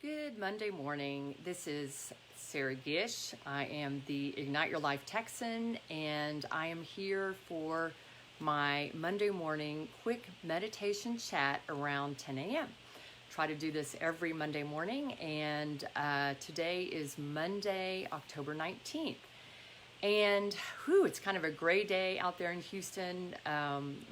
Good Monday morning. This is Sarah Gish. I am the Ignite Your Life Texan, and I am here for my Monday morning quick meditation chat around 10 a.m. Try to do this every Monday morning, and today is Monday, October 19th. And it's kind of a gray day out there in Houston,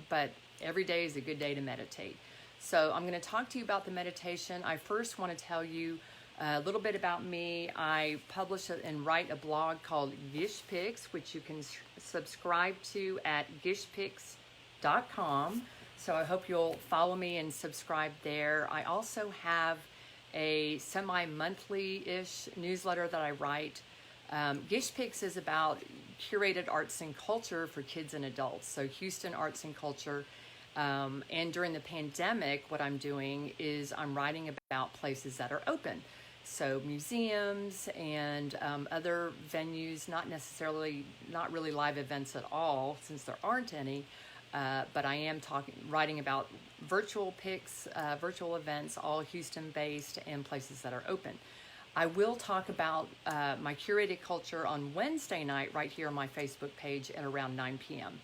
but every day is a good day to meditate. So I'm going to talk to you about the meditation. I first want to tell you a little bit about me. I publish and write a blog called Gish, which you can subscribe to at gishpicks.com. So I hope you'll follow me and subscribe there. I also have a semi-monthly-ish newsletter that I write. Gish Picks is about curated arts and culture for kids and adults. So Houston arts and culture. And during the pandemic, what I'm doing is I'm writing about places that are open. So museums and other venues, not really live events at all, since there aren't any, but I am writing about virtual events, all Houston-based, and places that are open. I will talk about my curated culture on Wednesday night right here on my Facebook page at around 9 p.m.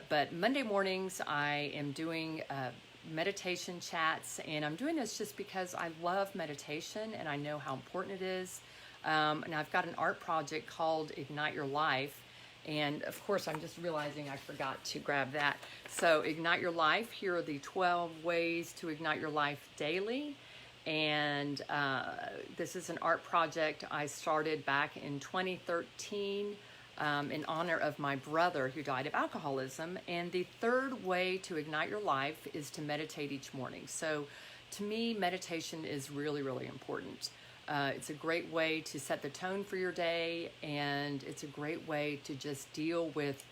But Monday mornings, I am doing meditation chats, and I'm doing this just because I love meditation and I know how important it is. And I've got an art project called Ignite Your Life. And of course, I'm just realizing I forgot to grab that. So Ignite Your Life, here are the 12 ways to ignite your life daily. And this is an art project I started back in 2013. In honor of my brother who died of alcoholism. And the third way to ignite your life is to meditate each morning. So to me, meditation is really, really important. It's a great way to set the tone for your day, and it's a great way to just deal with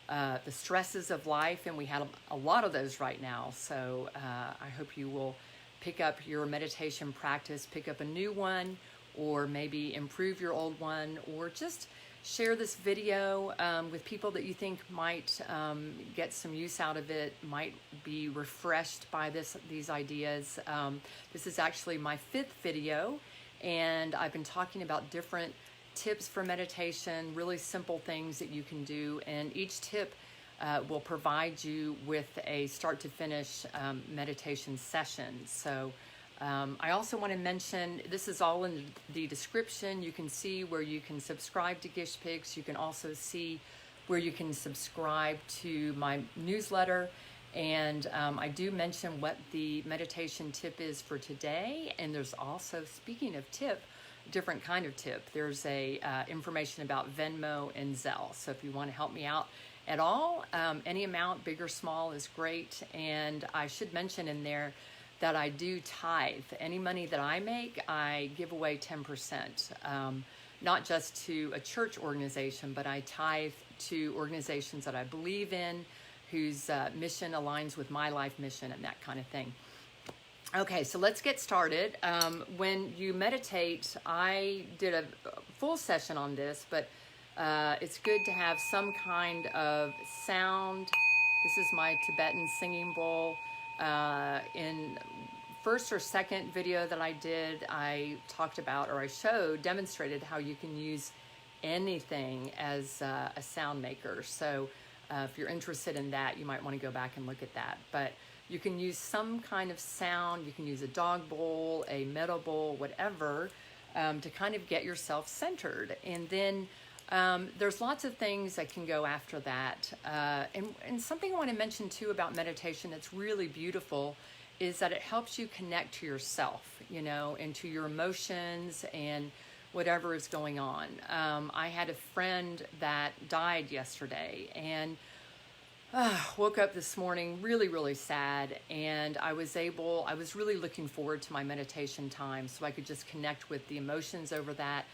the stresses of life, and we have a lot of those right now. So I hope you will pick up your meditation practice, pick up a new one, or maybe improve your old one, or just share this video with people that you think might get some use out of it, might be refreshed by these ideas. This is actually my 5th video, and I've been talking about different tips for meditation, really simple things that you can do, and each tip will provide you with a start to finish meditation session. So I also want to mention, this is all in the description. You can see where you can subscribe to Gish Picks. You can also see where you can subscribe to my newsletter. And I do mention what the meditation tip is for today. And there's also, speaking of tip, different kind of tip. There's a information about Venmo and Zelle. So if you want to help me out at all, any amount, big or small, is great. And I should mention in there that I do tithe. Any money that I make, I give away 10%, not just to a church organization, but I tithe to organizations that I believe in, whose mission aligns with my life mission and that kind of thing. Okay, so let's get started. When you meditate, I did a full session on this, but it's good to have some kind of sound. This is my Tibetan singing bowl. In first or second video that I did, I talked about, or I demonstrated how you can use anything as a sound maker. So if you're interested in that, you might want to go back and look at that. But you can use some kind of sound. You can use a dog bowl, a metal bowl, whatever, to kind of get yourself centered. And then there's lots of things that can go after that. And something I want to mention too about meditation that's really beautiful is that it helps you connect to yourself, and to your emotions and whatever is going on. I had a friend that died yesterday, and woke up this morning really, really sad. And I was really looking forward to my meditation time so I could just connect with the emotions over that.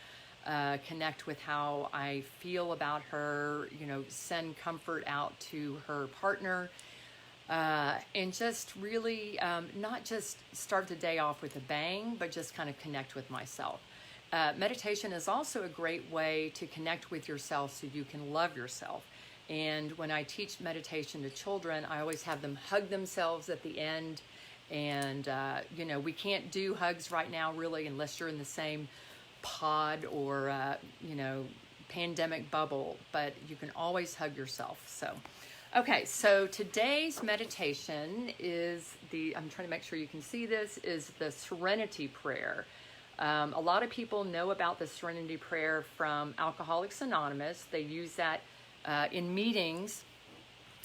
Connect with how I feel about her, send comfort out to her partner, and just really not just start the day off with a bang, but just kind of connect with myself. Meditation is also a great way to connect with yourself so you can love yourself. And when I teach meditation to children, I always have them hug themselves at the end And, you know, we can't do hugs right now really unless you're in the same pod or, you know, pandemic bubble, but you can always hug yourself. So, okay, so today's meditation is I'm trying to make sure you can see this, is the Serenity Prayer. A lot of people know about the Serenity Prayer from Alcoholics Anonymous. They use that in meetings,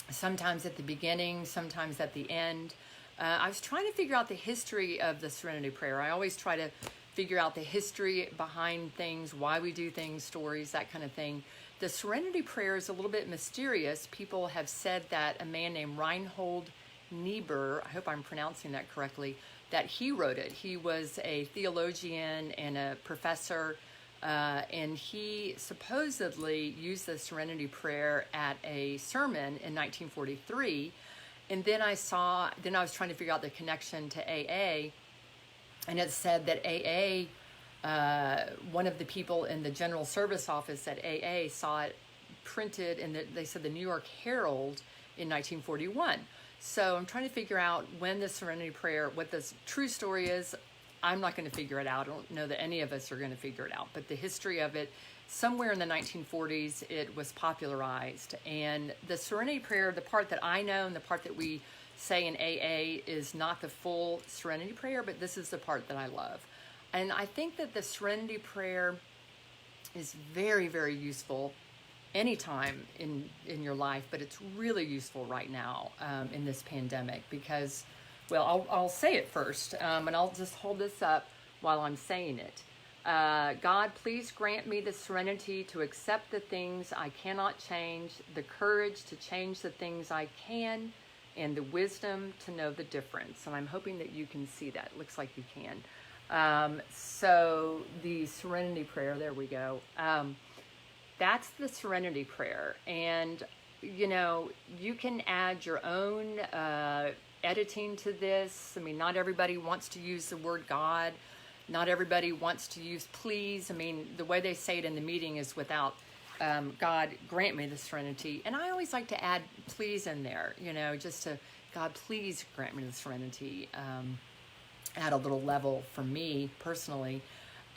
sometimes at the beginning, sometimes at the end. I was trying to figure out the history of the Serenity Prayer. I always try to figure out the history behind things, why we do things, stories, that kind of thing. The Serenity Prayer is a little bit mysterious. People have said that a man named Reinhold Niebuhr, I hope I'm pronouncing that correctly, that he wrote it. He was a theologian and a professor, and he supposedly used the Serenity Prayer at a sermon in 1943. And then I was trying to figure out the connection to AA, and it said that AA, one of the people in the general service office at AA saw it printed in they said the New York Herald in 1941. So I'm trying to figure out when the Serenity Prayer, what the true story is. I'm not going to figure it out. I don't know that any of us are going to figure it out. But the history of it, somewhere in the 1940s, it was popularized. And the Serenity Prayer, the part that I know and the part that we say in AA is not the full Serenity Prayer, but this is the part that I love. And I think that the Serenity Prayer is very, very useful anytime in your life, but it's really useful right now in this pandemic because, well, I'll say it first, and I'll just hold this up while I'm saying it. God, please grant me the serenity to accept the things I cannot change, the courage to change the things I can, and the wisdom to know the difference. And I'm hoping that you can see that. It looks like you can. So the Serenity Prayer, there we go. That's the Serenity Prayer. And, you know, you can add your own editing to this. I mean, not everybody wants to use the word God. Not everybody wants to use please. I mean, the way they say it in the meeting is without God, grant me the serenity. And I always like to add please in there, you know, just to, God, please grant me the serenity. Add a little level for me personally.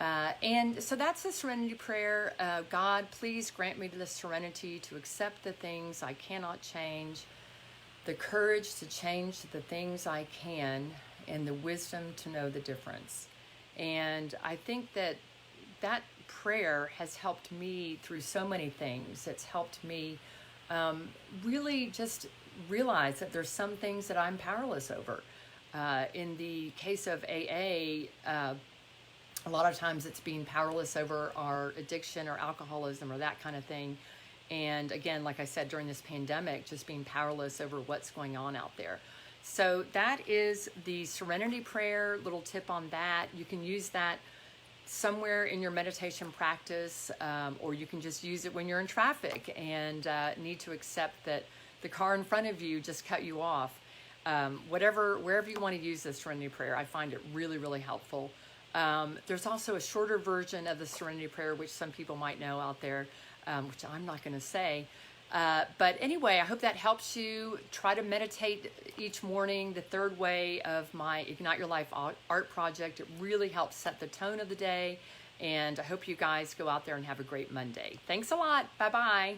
And so that's the Serenity Prayer. God, please grant me the serenity to accept the things I cannot change, the courage to change the things I can, and the wisdom to know the difference. And I think that that prayer has helped me through so many things. It's helped me really just realize that there's some things that I'm powerless over. In the case of AA, a lot of times it's being powerless over our addiction or alcoholism or that kind of thing. And again, like I said, during this pandemic, just being powerless over what's going on out there. So that is the Serenity Prayer, little tip on that. You can use that somewhere in your meditation practice, or you can just use it when you're in traffic and need to accept that the car in front of you just cut you off. Wherever you want to use the Serenity Prayer, I find it really, really helpful. There's also a shorter version of the Serenity Prayer, which some people might know out there, which I'm not going to say. But anyway, I hope that helps you. Try to meditate each morning, the third way of my Ignite Your Life art project. It really helps set the tone of the day. And I hope you guys go out there and have a great Monday. Thanks a lot. Bye-bye.